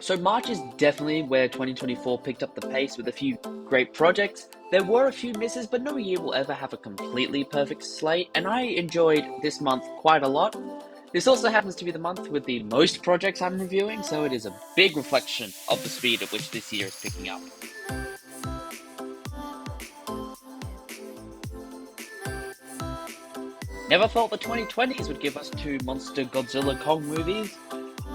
So March is definitely where 2024 picked up the pace with a few great projects. There were a few misses, but no year will ever have a completely perfect slate, and I enjoyed this month quite a lot. This also happens to be the month with the most projects I'm reviewing, so it is a big reflection of the speed at which this year is picking up. Never thought the 2020s would give us two monster Godzilla Kong movies.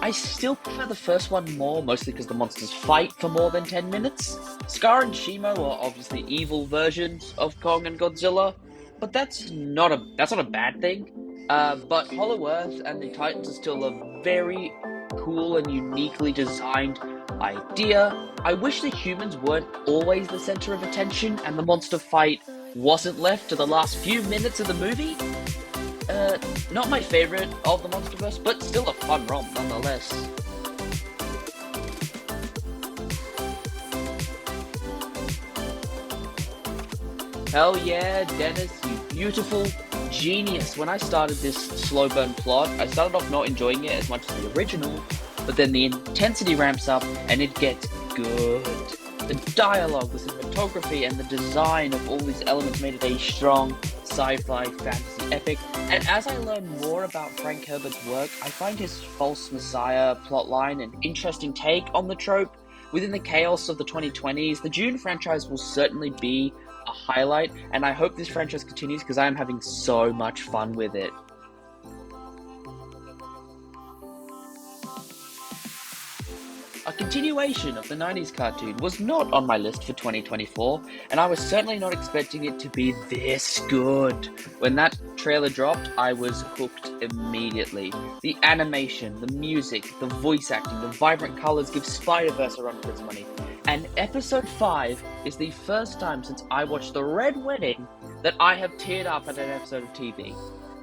I still prefer the first one more, mostly because the monsters fight for more than 10 minutes. Scar and Shimo are obviously evil versions of Kong and Godzilla, but that's not a bad thing. But Hollow Earth and the Titans are still a very cool and uniquely designed idea. I wish the humans weren't always the center of attention and the monster fight wasn't left to the last few minutes of the movie. Not my favorite of the MonsterVerse, but still a fun romp nonetheless. Hell yeah, Dennis, you beautiful genius. When I started this slow burn plot, I started off not enjoying it as much as the original, but then the intensity ramps up and it gets good. The dialogue, the cinematography, and the design of all these elements made it a strong sci-fi fantasy epic. And as I learn more about Frank Herbert's work, I find his false messiah plotline an interesting take on the trope. Within the chaos of the 2020s, the Dune franchise will certainly be a highlight, and I hope this franchise continues because I am having so much fun with it. A continuation of the 90s cartoon was not on my list for 2024, and I was certainly not expecting it to be this good. When that trailer dropped, I was hooked immediately. The animation, the music, the voice acting, the vibrant colors give Spider-Verse a run for its money. And episode 5 is the first time since I watched The Red Wedding that I have teared up at an episode of TV.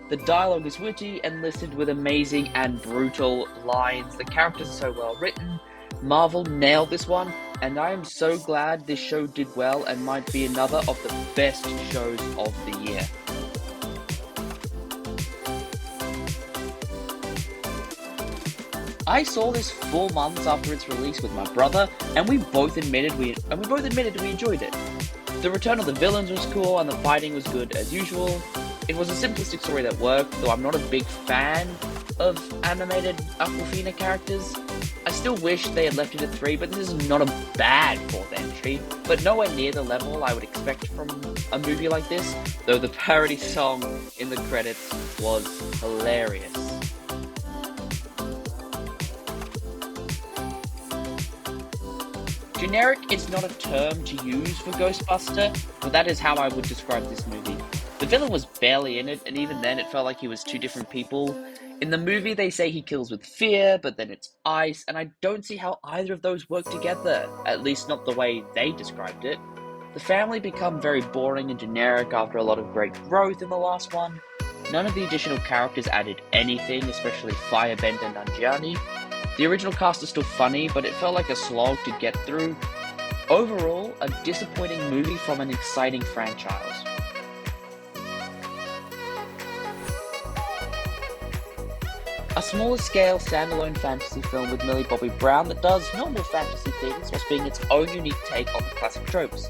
The dialogue is witty and listed with amazing and brutal lines. The characters are so well written. Marvel nailed this one, and I am so glad this show did well and might be another of the best shows of the year. I saw this 4 months after its release with my brother, and we both admitted we enjoyed it. The return of the villains was cool, and the fighting was good as usual. It was a simplistic story that worked, though I'm not a big fan of animated Aquafina characters. I still wish they had left it at 3, but this is not a bad 4th entry, but nowhere near the level I would expect from a movie like this, though the parody song in the credits was hilarious. Generic is not a term to use for Ghostbuster, but that is how I would describe this movie. The villain was barely in it, and even then it felt like he was two different people. In the movie, they say he kills with fear, but then it's ice, and I don't see how either of those work together, at least not the way they described it. The family become very boring and generic after a lot of great growth in the last one. None of the additional characters added anything, especially Firebender and Nanjiani. The original cast is still funny, but it felt like a slog to get through. Overall, a disappointing movie from an exciting franchise. A smaller scale standalone fantasy film with Millie Bobby Brown that does normal fantasy things whilst being its own unique take on the classic tropes.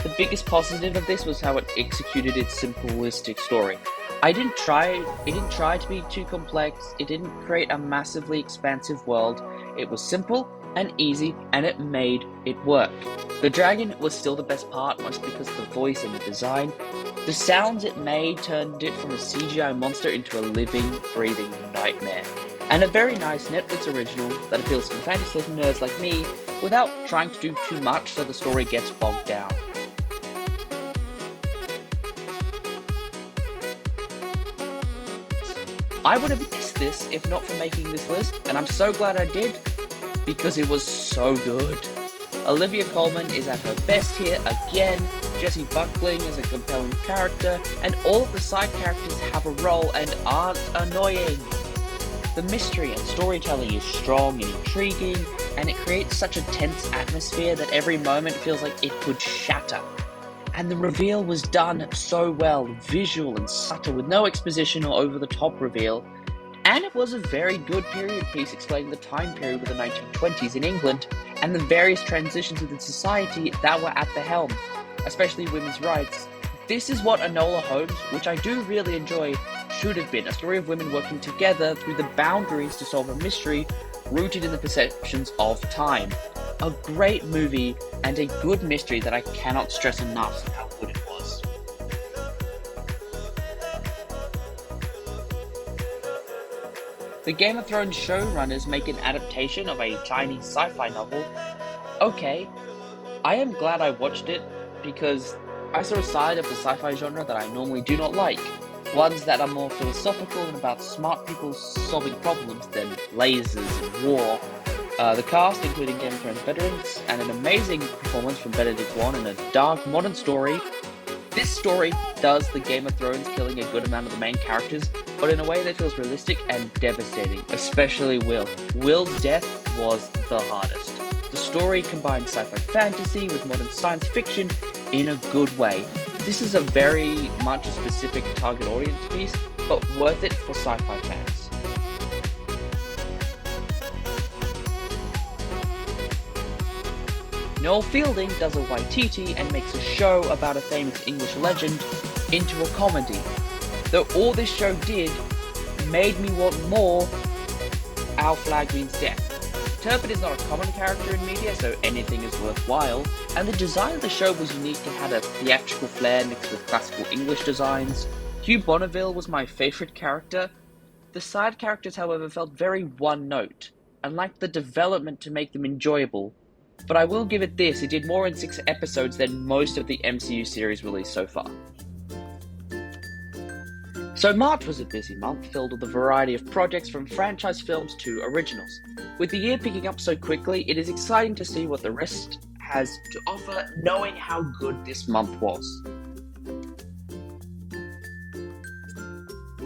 The biggest positive of this was how it executed its simplistic story. It didn't try to be too complex, it didn't create a massively expansive world, it was simple and easy, and it made it work. The dragon was still the best part, mostly because of the voice and the design. The sounds it made turned it from a CGI monster into a living, breathing nightmare. And a very nice Netflix original that appeals to fantasy nerds like me without trying to do too much so the story gets bogged down. I would have missed this if not for making this list, and I'm so glad I did, because it was so good. Olivia Colman is at her best here again, Jessie Buckling is a compelling character, and all of the side characters have a role and aren't annoying. The mystery and storytelling is strong and intriguing, and it creates such a tense atmosphere that every moment feels like it could shatter. And the reveal was done so well, visual and subtle, with no exposition or over-the-top reveal. And it was a very good period piece explaining the time period of the 1920s in England and the various transitions within society that were at the helm, especially women's rights. This is what Enola Holmes, which I do really enjoy, should have been, a story of women working together through the boundaries to solve a mystery rooted in the perceptions of time. A great movie and a good mystery that I cannot stress enough how good it was. The Game of Thrones showrunners make an adaptation of a Chinese sci-fi novel. Okay, I am glad I watched it because I saw a side of the sci-fi genre that I normally do not like. Ones that are more philosophical and about smart people solving problems than lasers and war. The cast, including Game of Thrones veterans, and an amazing performance from Benedict Wong in a dark, modern story. This story does the Game of Thrones, killing a good amount of the main characters, but in a way that feels realistic and devastating, especially Will. Will's death was the hardest. The story combines sci-fi fantasy with modern science fiction in a good way. This is a very much a specific target audience piece, but worth it for sci-fi fans. Noel Fielding does a Waititi and makes a show about a famous English legend into a comedy. Though all this show did made me want more, Our Flag Means Death. Turpin is not a common character in media, so anything is worthwhile, and the design of the show was unique and had a theatrical flair mixed with classical English designs. Hugh Bonneville was my favourite character. The side characters, however, felt very one-note, and lacked the development to make them enjoyable. But I will give it this, it did more in 6 episodes than most of the MCU series released so far. So March was a busy month, filled with a variety of projects from franchise films to originals. With the year picking up so quickly, it is exciting to see what the rest has to offer, knowing how good this month was.